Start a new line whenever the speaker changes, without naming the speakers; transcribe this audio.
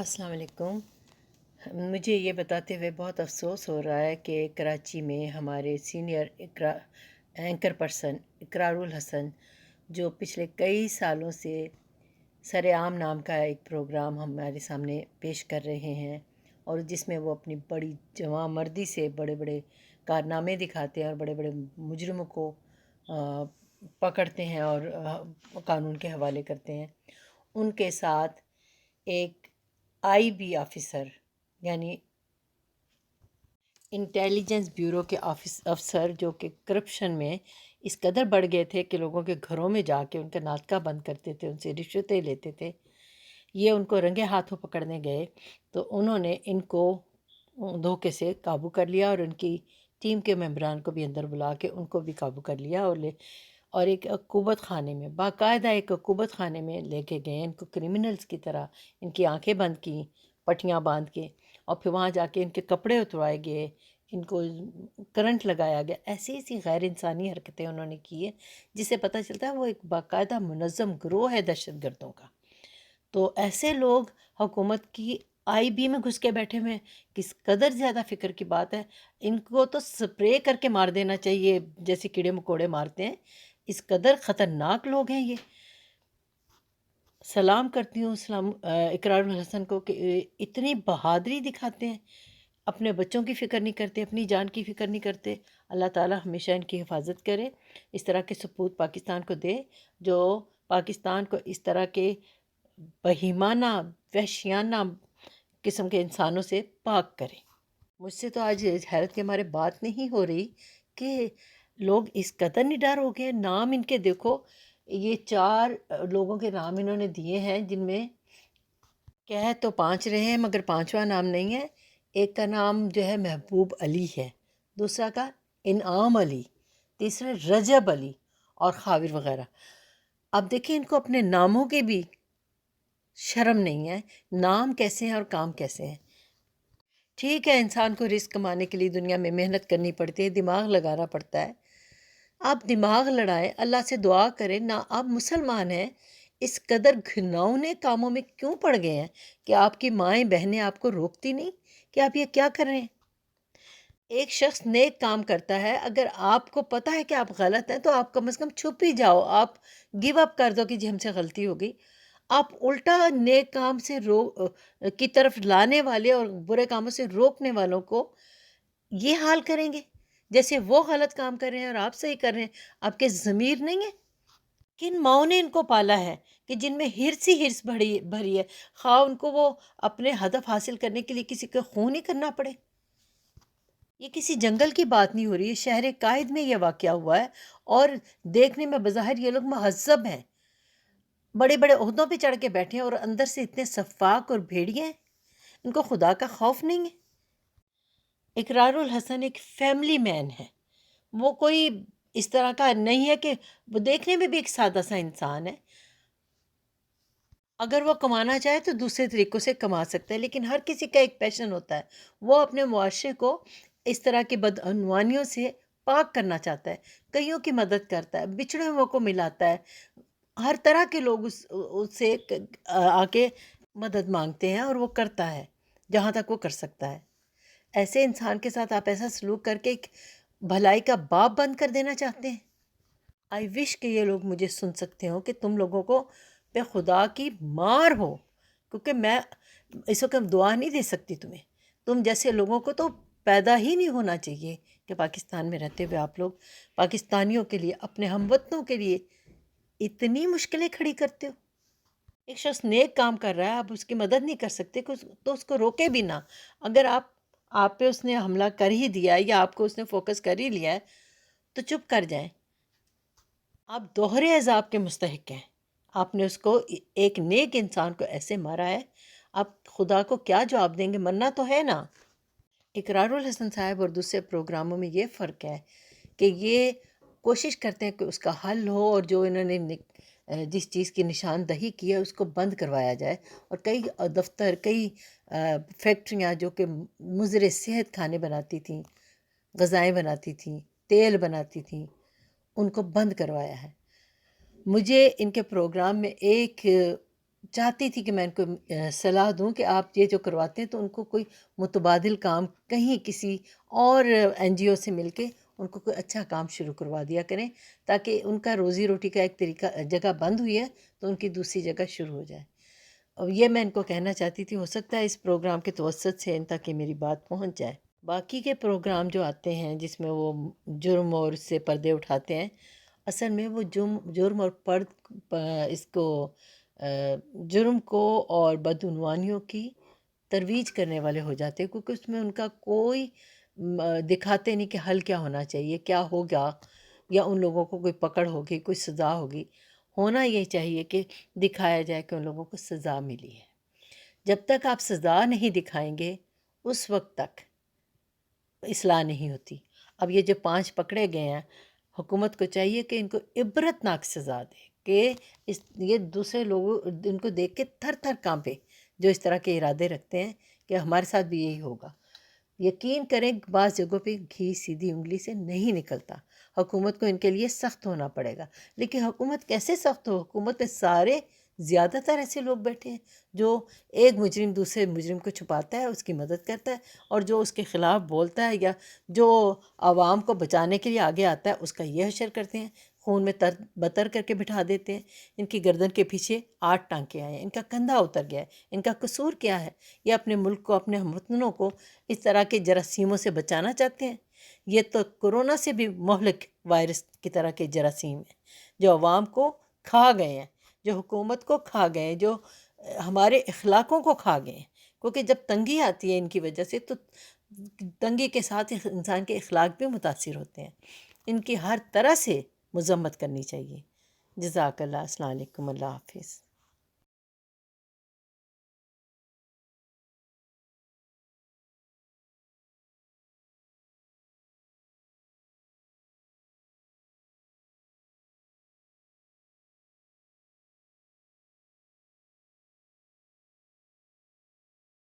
السلام علیکم۔ مجھے یہ بتاتے ہوئے بہت افسوس ہو رہا ہے کہ کراچی میں ہمارے سینئر اینکر پرسن اقرار الحسن، جو پچھلے کئی سالوں سے سر عام نام کا ایک پروگرام ہمارے سامنے پیش کر رہے ہیں، اور جس میں وہ اپنی بڑی جواں مردی سے بڑے بڑے کارنامے دکھاتے ہیں اور بڑے بڑے مجرموں کو پکڑتے ہیں اور قانون کے حوالے کرتے ہیں۔ ان کے ساتھ ایک آئی بی آفیسر، یعنی انٹیلیجنس بیورو کے افسر، جو کہ کرپشن میں اس قدر بڑھ گئے تھے کہ لوگوں کے گھروں میں جا کے ان کا ناطقہ بند کرتے تھے، ان سے رشوتیں لیتے تھے۔ یہ ان کو رنگے ہاتھوں پکڑنے گئے تو انہوں نے ان کو دھوکے سے قابو کر لیا، اور ان کی ٹیم کے ممبران کو بھی اندر بلا کے ان کو بھی قابو کر لیا، اور ایک عقوبت خانے میں، باقاعدہ ایک عقوبت خانے میں لے کے گئے ان کو، کرمنلز کی طرح ان کی آنکھیں بند کی پٹیاں باندھ کے، اور پھر وہاں جا کے ان کے کپڑے اتروائے گئے، ان کو کرنٹ لگایا گیا۔ ایسی ایسی غیر انسانی حرکتیں انہوں نے کی ہیں جس سے پتہ چلتا ہے وہ ایک باقاعدہ منظم گروہ ہے دہشت گردوں کا۔ تو ایسے لوگ حکومت کی آئی بی میں گھس کے بیٹھے ہوئے ہیں، کس قدر زیادہ فکر کی بات ہے۔ ان کو تو سپرے کر کے مار دینا چاہیے جیسے کیڑے مکوڑے مارتے ہیں، اس قدر خطرناک لوگ ہیں یہ۔ سلام کرتی ہوں اقرار الحسن کو کہ اتنی بہادری دکھاتے ہیں، اپنے بچوں کی فکر نہیں کرتے، اپنی جان کی فکر نہیں کرتے۔ اللہ تعالیٰ ہمیشہ ان کی حفاظت کرے، اس طرح کے سپوت پاکستان کو دے جو پاکستان کو اس طرح کے بہیمانہ وحشیانہ قسم کے انسانوں سے پاک کرے۔ مجھ سے تو آج حیرت کے مارے بات نہیں ہو رہی کہ لوگ اس قدر نڈر ہو گئے۔ نام ان کے دیکھو، یہ 4 لوگوں کے نام انہوں نے دیے ہیں، جن میں کہہ تو 5 رہے ہیں مگر 5واں نام نہیں ہے۔ ایک کا نام جو ہے محبوب علی ہے، دوسرا کا انعام علی، تیسرا رجب علی، اور خاور وغیرہ۔ اب دیکھیں ان کو اپنے ناموں کے بھی شرم نہیں ہے، نام کیسے ہیں اور کام کیسے ہیں۔ ٹھیک ہے، انسان کو رزق کمانے کے لیے دنیا میں محنت کرنی پڑتی ہے، دماغ لگانا پڑتا ہے۔ آپ دماغ لڑائیں، اللہ سے دعا کریں نہ۔ آپ مسلمان ہیں، اس قدر گھناؤنے کاموں میں کیوں پڑ گئے ہیں کہ آپ کی مائیں بہنیں آپ کو روکتی نہیں کہ آپ یہ کیا کر رہے ہیں؟ ایک شخص نیک کام کرتا ہے، اگر آپ کو پتہ ہے کہ آپ غلط ہیں تو آپ کم از کم چھپ ہی جاؤ، آپ گیو اپ کر دو کہ جی ہم سے غلطی ہو گئی۔ آپ الٹا نیک کام سے کی طرف لانے والے اور برے کاموں سے روکنے والوں کو یہ حال کریں گے جیسے وہ غلط کام کر رہے ہیں اور آپ صحیح کر رہے ہیں۔ آپ کے ضمیر نہیں ہے؟ کن ماؤں نے ان کو پالا ہے کہ جن میں ہرس ہی ہرس بھری ہے، خواہ ان کو وہ اپنے ہدف حاصل کرنے کے لیے کسی کا خون ہی کرنا پڑے۔ یہ کسی جنگل کی بات نہیں ہو رہی ہے، شہر قائد میں یہ واقعہ ہوا ہے، اور دیکھنے میں بظاہر یہ لوگ مہذب ہیں، بڑے بڑے عہدوں پہ چڑھ کے بیٹھے ہیں، اور اندر سے اتنے شفاق اور بھیڑیے ہیں۔ ان کو خدا کا خوف نہیں ہے۔ اقرار الحسن ایک فیملی مین ہے، وہ کوئی اس طرح کا نہیں ہے کہ وہ دیکھنے میں بھی ایک سادہ سا انسان ہے۔ اگر وہ کمانا چاہے تو دوسرے طریقوں سے کما سکتا ہے، لیکن ہر کسی کا ایک پیشن ہوتا ہے، وہ اپنے معاشرے کو اس طرح کی بدعنوانیوں سے پاک کرنا چاہتا ہے، کئیوں کی مدد کرتا ہے، بچھڑے ہوئوں کو ملاتا ہے، ہر طرح کے لوگ اس سے آ کے مدد مانگتے ہیں، اور وہ کرتا ہے جہاں تک وہ کر سکتا ہے۔ ایسے انسان کے ساتھ آپ ایسا سلوک کر کے ایک بھلائی کا باب بند کر دینا چاہتے ہیں؟ آئی وش کہ یہ لوگ مجھے سن سکتے ہوں کہ تم لوگوں کو پہ خدا کی مار ہو، کیونکہ میں اس وقت دعا نہیں دے سکتی تمہیں۔ تم جیسے لوگوں کو تو پیدا ہی نہیں ہونا چاہیے کہ پاکستان میں رہتے ہوئے آپ لوگ پاکستانیوں کے لیے، اپنے ہم وطنوں کے لیے اتنی مشکلیں کھڑی کرتے ہو۔ ایک شخص نیک کام کر رہا ہے، آپ اس کی مدد نہیں کر سکتے تو اس کو روکے بھی نہ۔ اگر آپ پہ اس نے حملہ کر ہی دیا ہے یا آپ کو اس نے فوکس کر ہی لیا ہے تو چپ کر جائیں۔ آپ دوہرے عذاب کے مستحق ہیں۔ آپ نے اس کو، ایک نیک انسان کو ایسے مارا ہے، آپ خدا کو کیا جواب دیں گے؟ مرنا تو ہے نا۔ اقرار الحسن صاحب اور دوسرے پروگراموں میں یہ فرق ہے کہ یہ کوشش کرتے ہیں کہ اس کا حل ہو، اور جو انہوں نے جس چیز کی نشاندہی کی ہے اس کو بند کروایا جائے، اور کئی دفتر، کئی فیکٹریاں جو کہ مضر صحت کھانے بناتی تھیں، غذائیں بناتی تھیں، تیل بناتی تھیں، ان کو بند کروایا ہے۔ مجھے ان کے پروگرام میں ایک چاہتی تھی کہ میں ان کو صلاح دوں کہ آپ یہ جو کرواتے ہیں تو ان کو کوئی متبادل کام کہیں کسی اور این جی او سے مل کے ان کو کوئی اچھا کام شروع کروا دیا کریں، تاکہ ان کا روزی روٹی کا ایک طریقہ جگہ بند ہوئی ہے تو ان کی دوسری جگہ شروع ہو جائے۔ اور یہ میں ان کو کہنا چاہتی تھی، ہو سکتا ہے اس پروگرام کے توسط سے ان تک کہ میری بات پہنچ جائے۔ باقی کے پروگرام جو آتے ہیں جس میں وہ جرم اور اس سے پردے اٹھاتے ہیں، اصل میں وہ جرم اور اس کو جرم کو اور بدعنوانیوں کی ترویج کرنے والے ہو جاتے ہیں، کیونکہ اس میں ان کا کوئی دکھاتے نہیں کہ حل کیا ہونا چاہیے، کیا ہوگا، یا ان لوگوں کو کوئی پکڑ ہوگی، کوئی سزا ہوگی۔ ہونا یہ چاہیے کہ دکھایا جائے کہ ان لوگوں کو سزا ملی ہے۔ جب تک آپ سزا نہیں دکھائیں گے اس وقت تک اصلاح نہیں ہوتی۔ اب یہ جو 5 پکڑے گئے ہیں، حکومت کو چاہیے کہ ان کو عبرتناک سزا دے، کہ یہ دوسرے لوگوں ان کو دیکھ کے تھر تھر کانپے، جو اس طرح کے ارادے رکھتے ہیں کہ ہمارے ساتھ بھی یہی ہوگا۔ یقین کریں بعض جگہوں پہ گھی سیدھی انگلی سے نہیں نکلتا، حکومت کو ان کے لیے سخت ہونا پڑے گا۔ لیکن حکومت کیسے سخت ہو؟ حکومت میں سارے زیادہ تر ایسے لوگ بیٹھے ہیں جو ایک مجرم دوسرے مجرم کو چھپاتا ہے، اس کی مدد کرتا ہے، اور جو اس کے خلاف بولتا ہے یا جو عوام کو بچانے کے لیے آگے آتا ہے اس کا یہ حشر کرتے ہیں، خون میں تر بتر کر کے بٹھا دیتے ہیں۔ ان کی گردن کے پیچھے 8 ٹانکے آئے ہیں، ان کا کندھا اتر گیا ہے، ان کا قصور کیا ہے؟ یہ اپنے ملک کو، اپنے ہم وطنوں کو اس طرح کے جراثیموں سے بچانا چاہتے ہیں۔ یہ تو کرونا سے بھی مہلک وائرس کی طرح کے جراثیم ہیں جو عوام کو کھا گئے ہیں، جو حکومت کو کھا گئے ہیں، جو ہمارے اخلاقوں کو کھا گئے ہیں۔ کیونکہ جب تنگی آتی ہے ان کی وجہ سے تو تنگی کے ساتھ انسان کے اخلاق بھی متاثر ہوتے ہیں۔ ان کی ہر طرح سے مذمت کرنی چاہیے۔ جزاک اللہ، السلام علیکم، اللہ حافظ۔